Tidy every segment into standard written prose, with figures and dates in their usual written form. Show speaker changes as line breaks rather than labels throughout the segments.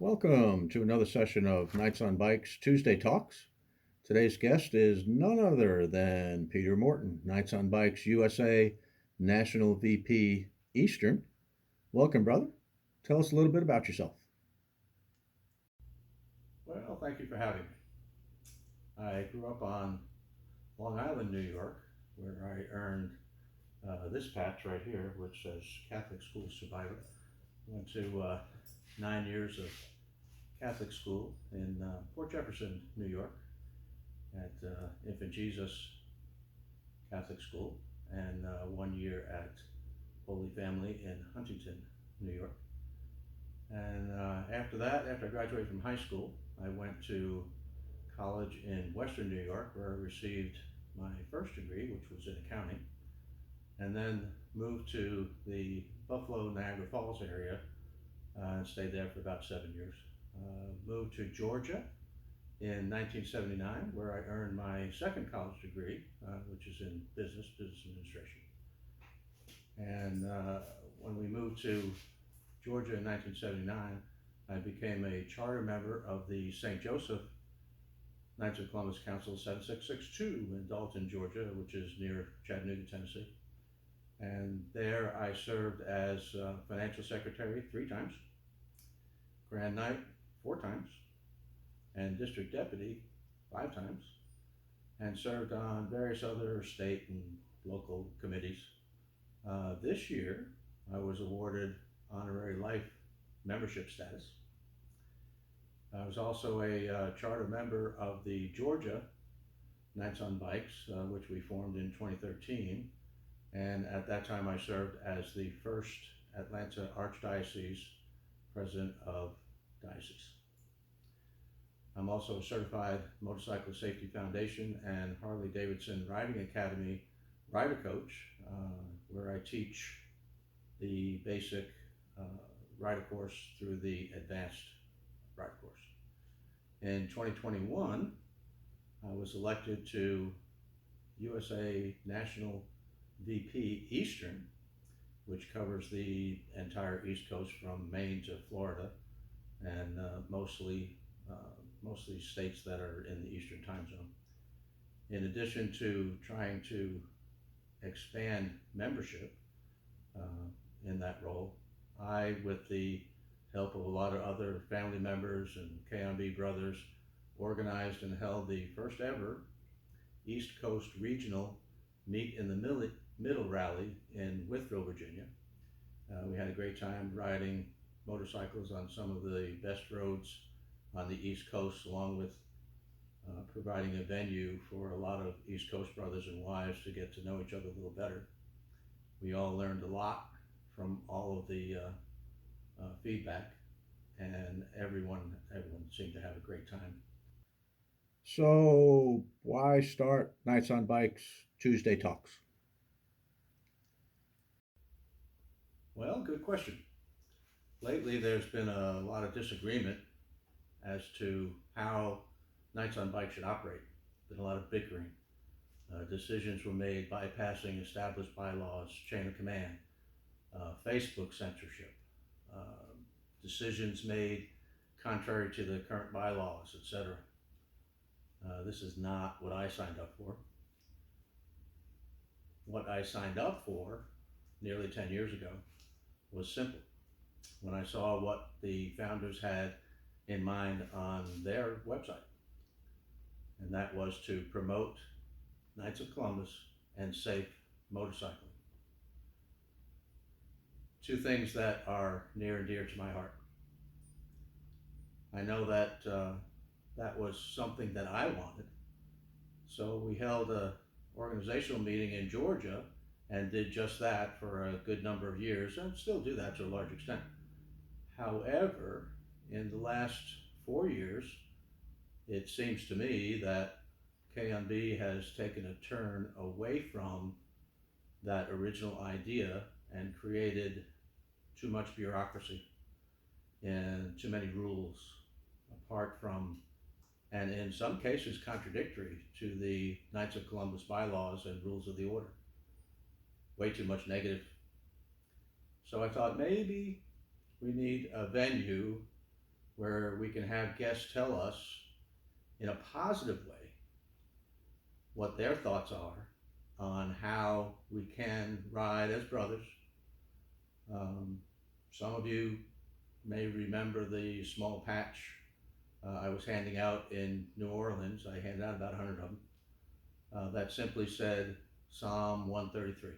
Welcome to another session of Nights on Bikes Tuesday Talks. Today's guest is none other than Peter Morton, Nights on Bikes USA National VP Eastern. Welcome, brother. Tell us a little bit about yourself.
Well, thank you for having me. I grew up on Long Island, New York, where I earned this patch right here, which says Catholic School Survivor. Went to 9 years of Catholic school in Port Jefferson, New York, at Infant Jesus Catholic School, and 1 year at Holy Family in Huntington, New York. And after that, after I graduated from high school, I went to college in Western New York, where I received my first degree, which was in accounting, and then moved to the Buffalo, Niagara Falls area and stayed there for about 7 years. Moved to Georgia in 1979, where I earned my second college degree, which is in business administration. And when we moved to Georgia in 1979, I became a charter member of the St. Joseph Knights of Columbus Council 7662 in Dalton, Georgia, which is near Chattanooga, Tennessee. And there I served as financial secretary 3 times, grand knight 4 times, and district deputy 5 times, and served on various other state and local committees. This year, I was awarded honorary life membership status. I was also a charter member of the Georgia Knights on Bikes, which we formed in 2013. And at that time, I served as the first Atlanta Archdiocese president of diocese. I'm also a certified Motorcycle Safety Foundation and Harley Davidson Riding Academy rider coach, where I teach the basic rider course through the advanced rider course. In 2021, I was elected to USA National VP Eastern, which covers the entire East Coast from Maine to Florida, and mostly states that are in the Eastern time zone. In addition to trying to expand membership in that role, I, with the help of a lot of other family members and K&B brothers, organized and held the first ever East Coast Regional Meet in the Middle Rally in Withrow, Virginia. We had a great time riding motorcycles on some of the best roads on the East Coast, along with providing a venue for a lot of East Coast brothers and wives to get to know each other a little better. We all learned a lot from all of the feedback, and everyone seemed to have a great time.
So, why start Nights on Bikes Tuesday Talks?
Well, good question. Lately, there's been a lot of disagreement as to how Knights on Bikes should operate. Been a lot of bickering. Decisions were made bypassing established bylaws, chain of command, Facebook censorship, decisions made contrary to the current bylaws, etc. This is not what I signed up for. What I signed up for nearly 10 years ago was simple. When I saw what the founders had in mind on their website, and that was to promote Knights of Columbus and safe motorcycling. Two things that are near and dear to my heart. I know that that was something that I wanted, so we held a organizational meeting in Georgia and did just that for a good number of years, and still do that to a large extent. However, in the last 4 years, it seems to me that K&B has taken a turn away from that original idea and created too much bureaucracy and too many rules, apart from, and in some cases contradictory to, the Knights of Columbus bylaws and rules of the order. Way too much negative. So I thought maybe we need a venue where we can have guests tell us in a positive way what their thoughts are on how we can ride as brothers. Um, some of you may remember the small patch I was handing out in New Orleans. I handed out about 100 of them. That simply said Psalm 133.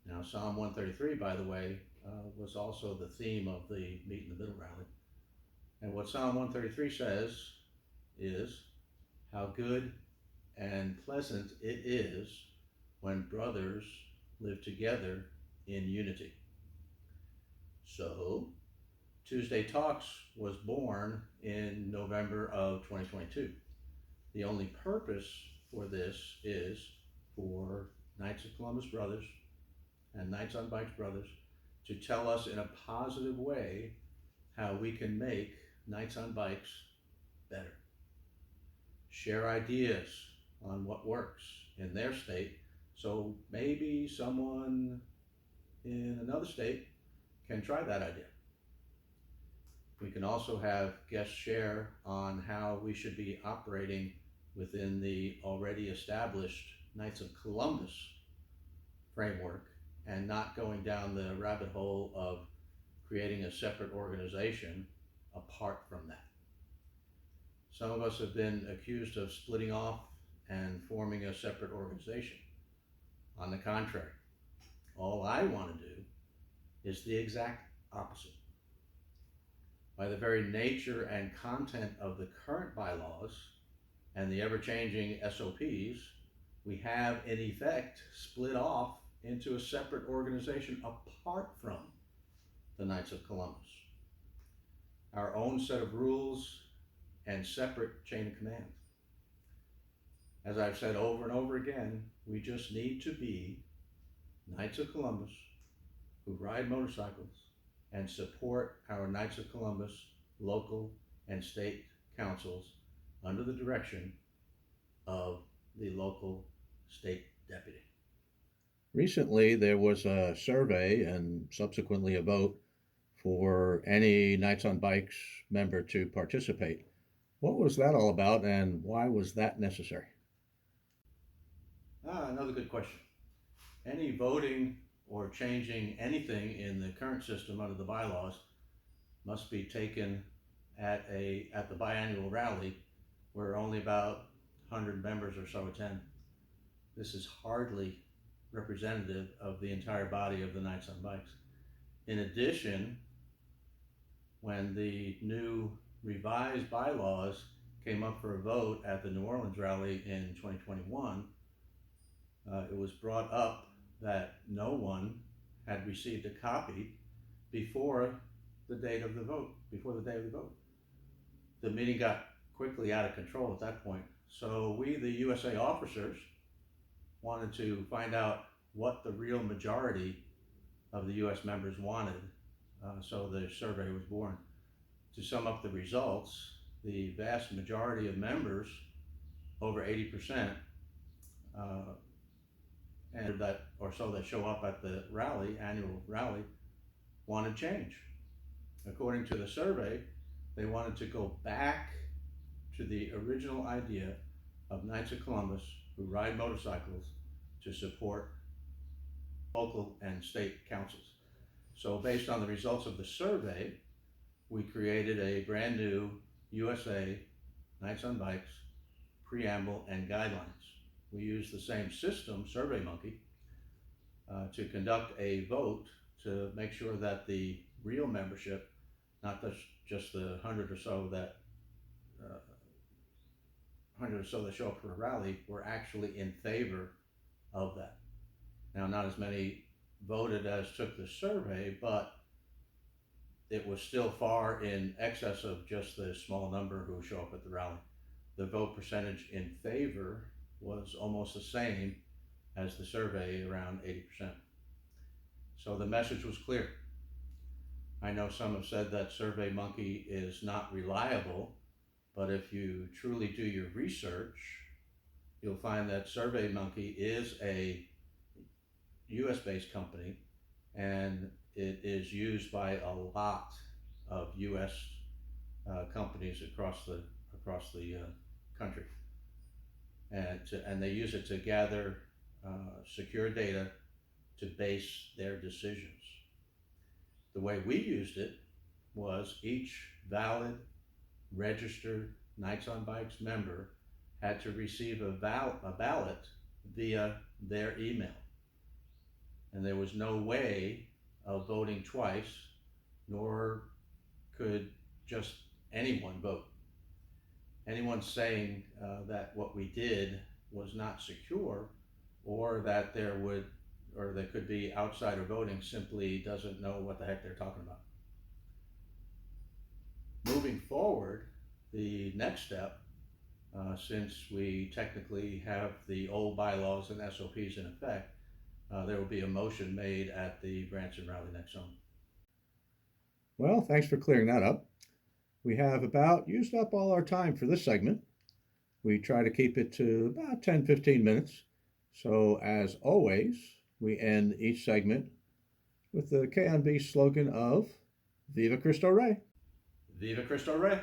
Now, Psalm 133, by the way, was also the theme of the Meet in the Middle rally. And what Psalm 133 says is how good and pleasant it is when brothers live together in unity. So, Tuesday Talks was born in November of 2022. The only purpose for this is for Knights of Columbus Brothers and Knights on Bikes Brothers to tell us in a positive way how we can make Knights on Bikes better. Share ideas on what works in their state, so maybe someone in another state can try that idea. We can also have guests share on how we should be operating within the already established Knights of Columbus framework and not going down the rabbit hole of creating a separate organization apart from that. Some of us have been accused of splitting off and forming a separate organization. On the contrary, all I want to do is the exact opposite. By the very nature and content of the current bylaws and the ever-changing SOPs, we have in effect split off into a separate organization apart from the Knights of Columbus. Our own set of rules and separate chain of command. As I've said over and over again, we just need to be Knights of Columbus who ride motorcycles and support our Knights of Columbus local and state councils under the direction of the local state deputy.
Recently, there was a survey and subsequently a vote for any Knights on Bikes member to participate. What was that all about, and why was that necessary?
Another good question. Any voting or changing anything in the current system under the bylaws must be taken at the biannual rally where only about 100 members or so attend. This is hardly representative of the entire body of the Knights on Bikes. In addition, when the new revised bylaws came up for a vote at the New Orleans rally in 2021, it was brought up that no one had received a copy before the date of the vote, The meeting got quickly out of control at that point. So we, the USA officers, wanted to find out what the real majority of the US members wanted. So the survey was born. To sum up the results, the vast majority of members, over 80%, and that or so that show up at the rally, annual rally, wanted change. According to the survey, they wanted to go back to the original idea of Knights of Columbus who ride motorcycles to support local and state councils. So based on the results of the survey, we created a brand new USA Knights on Bikes preamble and guidelines. We used the same system, SurveyMonkey, to conduct a vote to make sure that the real membership, not just the 100 or so that show up for a rally, were actually in favor of that. Now, not as many voted as took the survey, but it was still far in excess of just the small number who show up at the rally. The vote percentage in favor was almost the same as the survey, around 80%. So the message was clear. I know some have said that SurveyMonkey is not reliable, but if you truly do your research, you'll find that SurveyMonkey is a US-based company, and it is used by a lot of US companies across the country, and they use it to gather secure data to base their decisions. The way we used it was each valid registered Knights on Bikes member had to receive a ballot via their email. And there was no way of voting twice, nor could just anyone vote. Anyone saying that what we did was not secure, or that there could be outsider voting, simply doesn't know what the heck they're talking about. Moving forward, the next step, since we technically have the old bylaws and SOPs in effect, there will be a motion made at the branch and rally next summer.
Well, thanks for clearing that up. We have about used up all our time for this segment. We try to keep it to about 10-15 minutes. So, as always, we end each segment with the KNB slogan of Viva Cristo Rey.
Viva Cristo Rey!